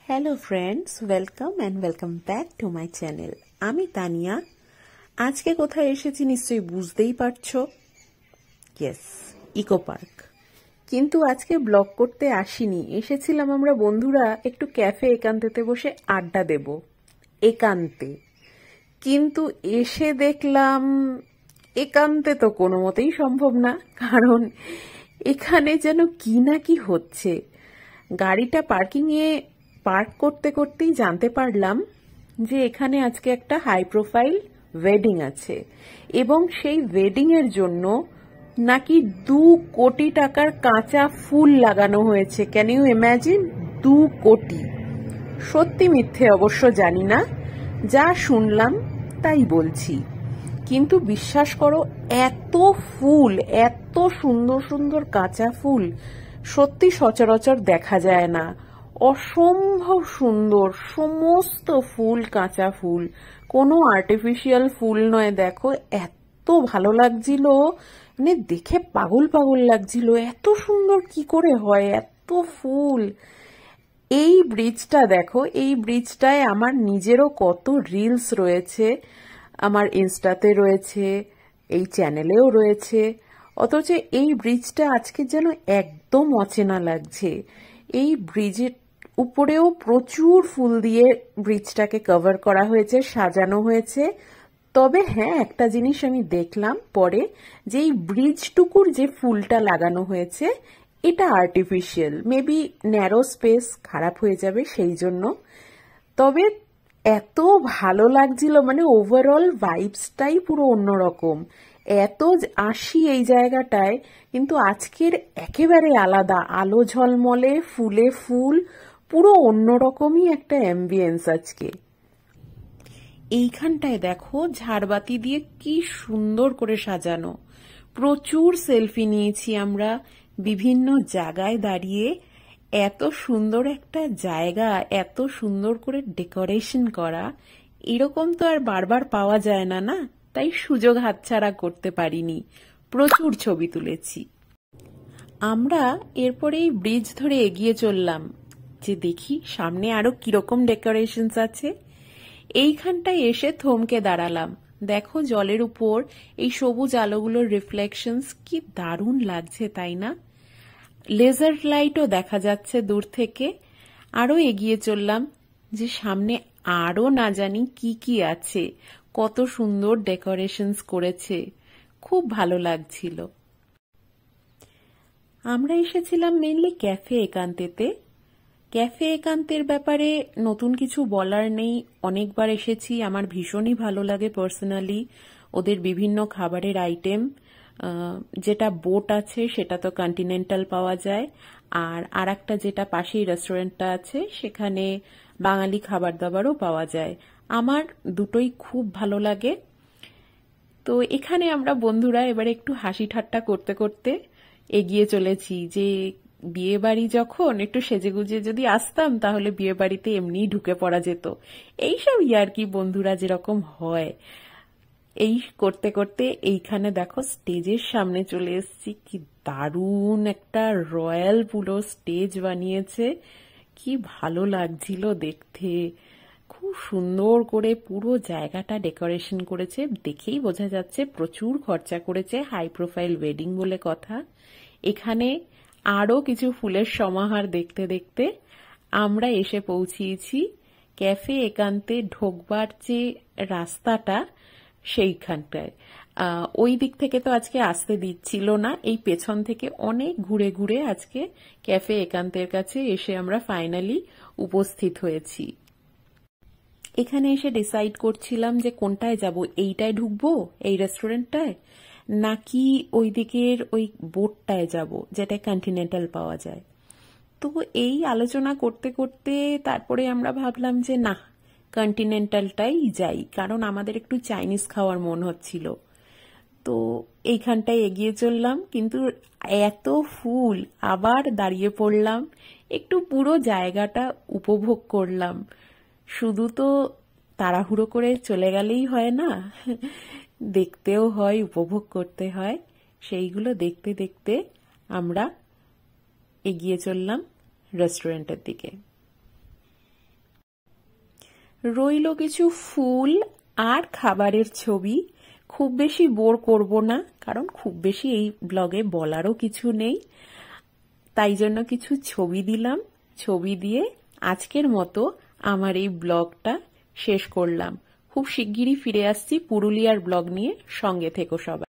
Hello friends, welcome and welcome back to my channel. আমি তানিয়া। আজকে কোথায় এসেছি নিশ্চয়ই বুঝতেই পারছো। Yes, Eco Park. কিন্তু আজকে ব্লগ করতে আসিনি, এসেছিলাম আমরা বন্ধুরা একটু ক্যাফে একান্তেতে বসে আড্ডা দেব, একান্তে। কিন্তু এসে দেখলাম একান্তে তো কোনো মতেই সম্ভব না, কারণ এখানে যেন কি না কি হচ্ছে। গাড়িটা পার্ক করতে করতেই জানতে পারলাম যে এখানে আজকে একটা হাই প্রোফাইল ওয়েডিং আছে, এবং সেই ওয়েডিং এর জন্য নাকি 2 কোটি টাকার কাঁচা ফুল লাগানো হয়েছে। Can you imagine? 2 কোটি। সত্যি মিথ্যে অবশ্য জানি না, যা শুনলাম তাই বলছি। কিন্তু বিশ্বাস করো, এত ফুল, এত সুন্দর সুন্দর কাঁচা ফুল সত্যি সচরাচর দেখা যায় না। অসম্ভব সুন্দর সমস্ত ফুল, কাঁচা ফুল, কোনো আর্টিফিশিয়াল ফুল নয়। দেখো, এত ভালো লাগছিল, মানে দেখে পাগল পাগল লাগছিল। এত সুন্দর কি করে হয়, এত ফুল। এই ব্রিজটা দেখো, এই ব্রিজটায় আমার নিজেরও কত রিলস রয়েছে, আমার ইনস্টাতে রয়েছে, এই চ্যানেলেও রয়েছে। অথচ এই ব্রিজটা আজকে যেন একদম অচেনা লাগছে। এই ব্রিজের উপরেও প্রচুর ফুল দিয়ে ব্রিজটাকে কভার করা হয়েছে, সাজানো হয়েছে। তবে হ্যাঁ, একটা জিনিস আমি দেখলাম পরে, যে এই ব্রিজটুকুর যে ফুলটা লাগানো হয়েছে এটা আর্টিফিশিয়াল, মেবি ন্যারো স্পেস খারাপ হয়ে যাবে সেই জন্য। তবে এত ভালো লাগছিল, মানে ওভারঅল ভাইবসটাই পুরো অন্যরকম। এত আসি এই জায়গাটায়, কিন্তু আজকের একেবারে আলাদা, আলো ঝলমলে, ফুলে ফুল, পুরো অন্যরকমই একটা অ্যাম্বিয়েন্স আজকে। এইখানটায় দেখো, ঝাড়বাতি দিয়ে কি সুন্দর করে সাজানো। প্রচুর সেলফি নিয়েছি আমরা বিভিন্ন জায়গায় দাঁড়িয়ে। এত সুন্দর একটা জায়গা, এত সুন্দর করে ডেকোরেশন করা, এরকম তো আর বারবার পাওয়া যায় না, না? তাই সুযোগ হাতছাড়া করতে পারিনি, প্রচুর ছবি তুলেছি। আমরা এরপরে এই ব্রিজ ধরে এগিয়ে চললাম, যে দেখি সামনে আরো কিরকম ডেকোরেশনস আছে। এইখানটায় এসে থমকে দাঁড়ালাম। দেখো, জলের উপর এই সবুজ আলোগুলোর রিফ্লেকশনস কি দারুণ লাগছে, তাই না? লেজার লাইটও দেখা যাচ্ছে দূর থেকে। আরো এগিয়ে চললাম, যে সামনে আরো না জানি কি কি আছে, কত সুন্দর ডেকোরেশনস করেছে, খুব ভালো লাগছিল। আমরা এসেছিলাম মেইনলি ক্যাফে একান্তেতে। ক্যাফে একান্তের ব্যাপারে নতুন কিছু বলার নেই, অনেকবার এসেছি, আমার ভীষণই ভালো লাগে পার্সোনালি ওদের বিভিন্ন খাবারের আইটেম। যেটা বোট আছে সেটা তো কন্টিনেন্টাল পাওয়া যায়, আর একটা যেটা পাশেই রেস্টুরেন্টটা আছে সেখানে বাঙালি খাবার দাবারও পাওয়া যায়। আমার দুটোই খুব ভালো লাগে। তো এখানে আমরা বন্ধুরা এবারে একটু হাসি ঠাট্টা করতে করতে এগিয়ে চলেছি, যে বিয়ে বাড়ি যখন একটু সেজেগুজে যদি আসতাম তাহলে বিয়ে বাড়িতে এমনি ঢুকে পড়া যেত, এইসব ইয়ার্কি বন্ধুরা যেরকম হয়। এই করতে করতে এইখানে দেখো স্টেজের সামনে চলে এসেছি। কি দারুণ একটা রয়্যাল পুরো স্টেজ বানিয়েছে, কি ভালো লাগছিল দেখতে। খুব সুন্দর করে পুরো জায়গাটা ডেকোরেশন করেছে, দেখেই বোঝা যাচ্ছে প্রচুর খরচা করেছে, হাই প্রোফাইল ওয়েডিং বলে কথা। এখানে আরো কিছু ফুলের সমাহার দেখতে দেখতে আমরা এসে পৌঁছিয়েছি ক্যাফে একান্তে ঢোকবার যে রাস্তাটা, সেইখানটায়। ওই দিক থেকে তো আজকে আসতে দিচ্ছিল না, এই পেছন থেকে অনেক ঘুরে ঘুরে আজকে ক্যাফে একান্তের কাছে এসে আমরা ফাইনালি উপস্থিত হয়েছি। এখানে এসে ডিসাইড করছিলাম যে কোনটায় যাব, এইটায় ঢুকবো এই রেস্টুরেন্টটায়, নাকি ওই দিকের ওই বোটটায় যাব যেটা কন্টিনেন্টাল পাওয়া যায়। তো এই আলোচনা করতে করতে তারপরে আমরা ভাবলাম যে না, কন্টিনেন্টালটাই যাই, কারণ আমাদের একটু চাইনিজ খাওয়ার মন হচ্ছিল। তো এইখানটায় এগিয়ে চললাম, কিন্তু এত ফুল, আবার দাঁড়িয়ে পড়লাম, একটু পুরো জায়গাটা উপভোগ করলাম। শুধু তো তাড়াহুড়ো করে চলে গেলেই হয় না, দেখতেও হয়, উপভোগ করতে হয়। সেইগুলো দেখতে দেখতে আমরা এগিয়ে চললাম রেস্টুরেন্টের দিকে। রইল কিছু ফুল আর খাবারের ছবি। খুব বেশি বোর করব না, কারণ খুব বেশি এই ব্লগে বলারও কিছু নেই। তাই জন্য কিছু ছবি দিলাম। ছবি দিয়ে আজকের মতো আমার এই ব্লগটা শেষ করলাম। খুব শিগগিরই ফিরে আসছি পুরুলিয়ার ব্লগ নিয়ে। সঙ্গে থেকো সবাই।